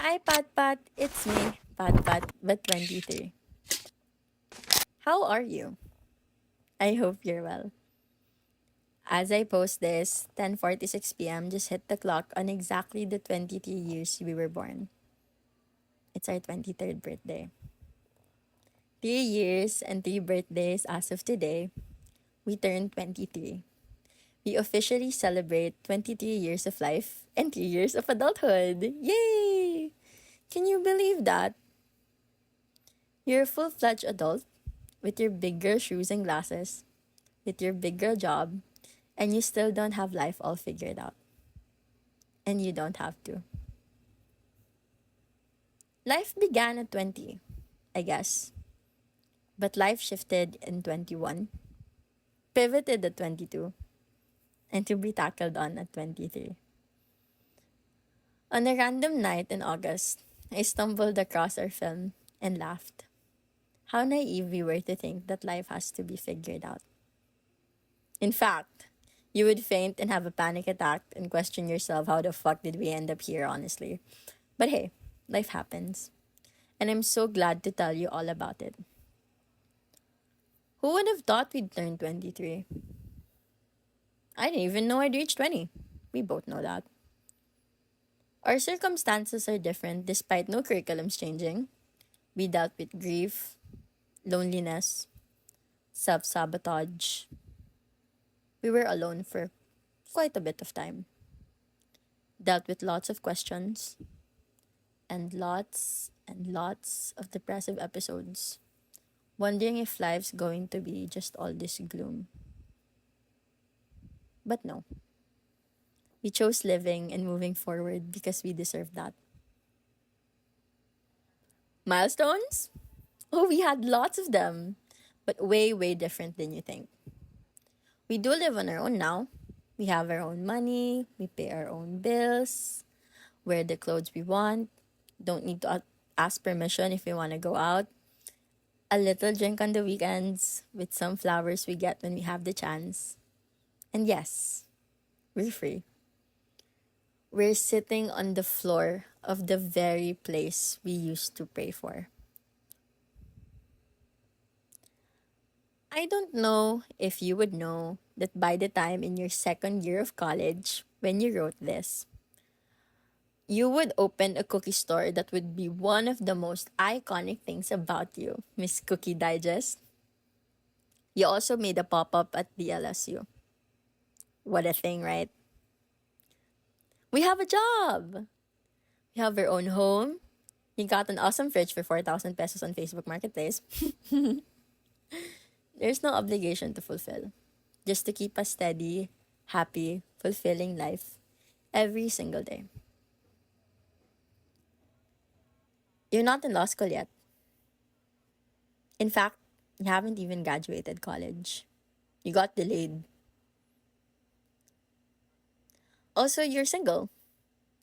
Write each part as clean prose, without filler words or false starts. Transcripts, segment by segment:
Hi, Pat Pat. It's me, Pat Pat, but 23. How are you? I hope you're well. As I post this, 10:46 p.m. just hit the clock on exactly the 23 years we were born. It's our 23rd birthday. 3 years and 3 birthdays as of today, we turned 23. We officially celebrate 23 years of life and 3 years of adulthood. Yay! Can you believe that? You're a full fledged adult with your big girl shoes and glasses, with your big girl job, and you still don't have life all figured out. And you don't have to. Life began at 20, I guess. But life shifted in 21, pivoted at 22, and to be tackled on at 23. On a random night in August, I stumbled across our film and laughed. How naive we were to think that life has to be figured out. In fact, you would faint and have a panic attack and question yourself how the fuck did we end up here, honestly. But hey, life happens. And I'm so glad to tell you all about it. Who would have thought we'd turn 23? I didn't even know I'd reach 20. We both know that. Our circumstances are different despite no curriculums changing. We dealt with grief, loneliness, self sabotage. We were alone for quite a bit of time. Dealt with lots of questions and lots of depressive episodes, wondering if life's going to be just all this gloom. But no. We chose living and moving forward because we deserve that. Milestones? Oh, we had lots of them, but way different than you think. We do live on our own now. We have our own money, we pay our own bills, wear the clothes we want, don't need to ask permission if we want to go out. A little drink on the weekends with some flowers we get when we have the chance. And yes, we're free. We're sitting on the floor of the very place we used to pray for. I don't know if you would know that by the time in your second year of college, when you wrote this, you would open a cookie store that would be one of the most iconic things about you, Miss Cookie Digest. You also made a pop up at the LSU. What a thing, right? We have a job! We have our own home. We got an awesome fridge for 4,000 pesos on Facebook Marketplace. There's no obligation to fulfill, just to keep a steady, happy, fulfilling life every single day. You're not in law school yet. In fact, you haven't even graduated college. You got delayed. Also, you're single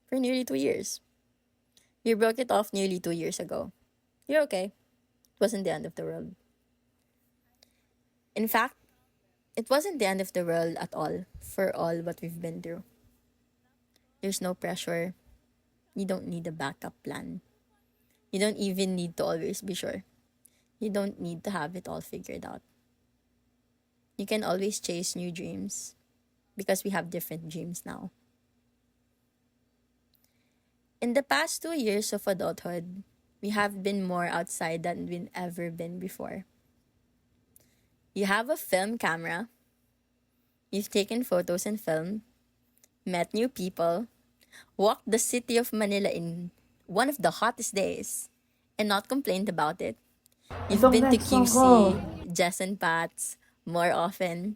for nearly 2 years. You broke it off nearly 2 years ago. You're okay. It wasn't the end of the world. In fact, it wasn't the end of the world at all for all what we've been through. There's no pressure. You don't need a backup plan. You don't even need to always be sure. You don't need to have it all figured out. You can always chase new dreams because we have different dreams now. In the past 2 years of adulthood, we have been more outside than we've ever been before. You have a film camera. You've taken photos in film, met new people, walked the city of Manila in one of the hottest days, and not complained about it. You've been to QC, Jess and Pat's more often,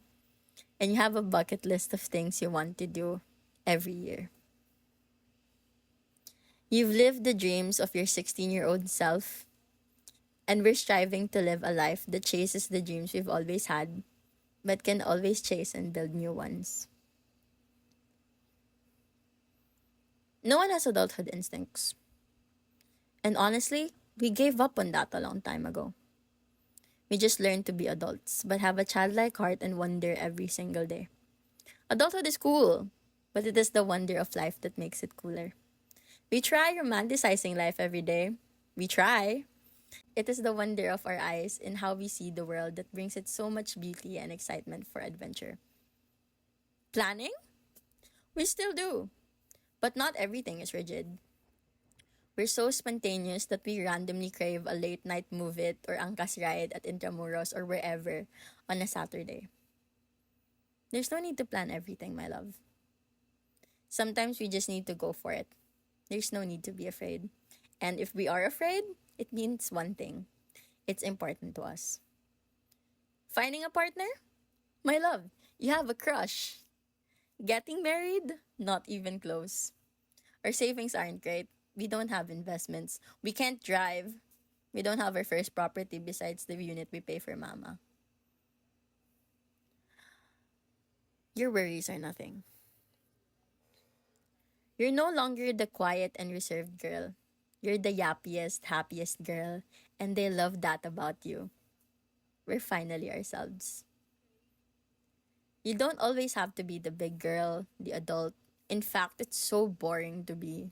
and you have a bucket list of things you want to do every year. You've lived the dreams of your 16-year-old self, and we're striving to live a life that chases the dreams we've always had, but can always chase and build new ones. No one has adulthood instincts. And honestly, we gave up on that a long time ago. We just learned to be adults, but have a childlike heart and wonder every single day. Adulthood is cool, but it is the wonder of life that makes it cooler. We try romanticizing life every day. We try. It is the wonder of our eyes in how we see the world that brings it so much beauty and excitement for adventure. Planning? We still do. But not everything is rigid. We're so spontaneous that we randomly crave a late night move it or angkas ride at Intramuros or wherever on a Saturday. There's no need to plan everything, my love. Sometimes we just need to go for it. There's no need to be afraid. And if we are afraid, it means one thing: it's important to us. Finding a partner? My love, you have a crush. Getting married? Not even close. Our savings aren't great. We don't have investments. We can't drive. We don't have our first property besides the unit we pay for mama. Your worries are nothing. You're no longer the quiet and reserved girl. You're the yappiest, happiest girl, and they love that about you. We're finally ourselves. You don't always have to be the big girl, the adult. In fact, it's so boring to be.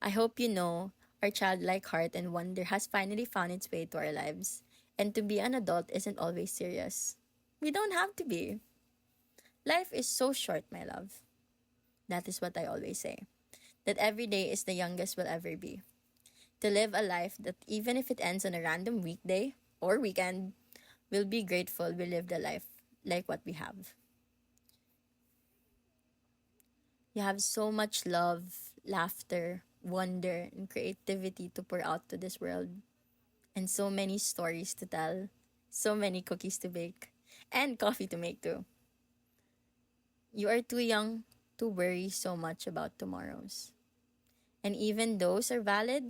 I hope you know our childlike heart and wonder has finally found its way to our lives. And to be an adult isn't always serious. We don't have to be. Life is so short, my love. That is what I always say. That every day is the youngest we'll ever be. To live a life that even if it ends on a random weekday or weekend, we'll be grateful we lived a life like what we have. You have so much love, laughter, wonder, and creativity to pour out to this world. And so many stories to tell, so many cookies to bake, and coffee to make too. You are too young to worry so much about tomorrows. And even those are valid,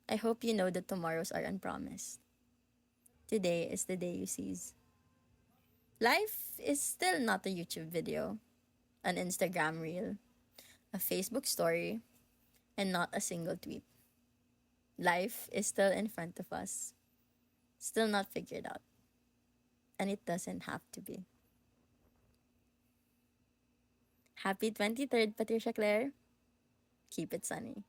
I hope you know that tomorrows are unpromised. Today is the day you seize. Life is still not a YouTube video, an Instagram reel, a Facebook story, and not a single tweet. Life is still in front of us, still not figured out, and it doesn't have to be. Happy 23rd, Patricia Claire. Keep it sunny.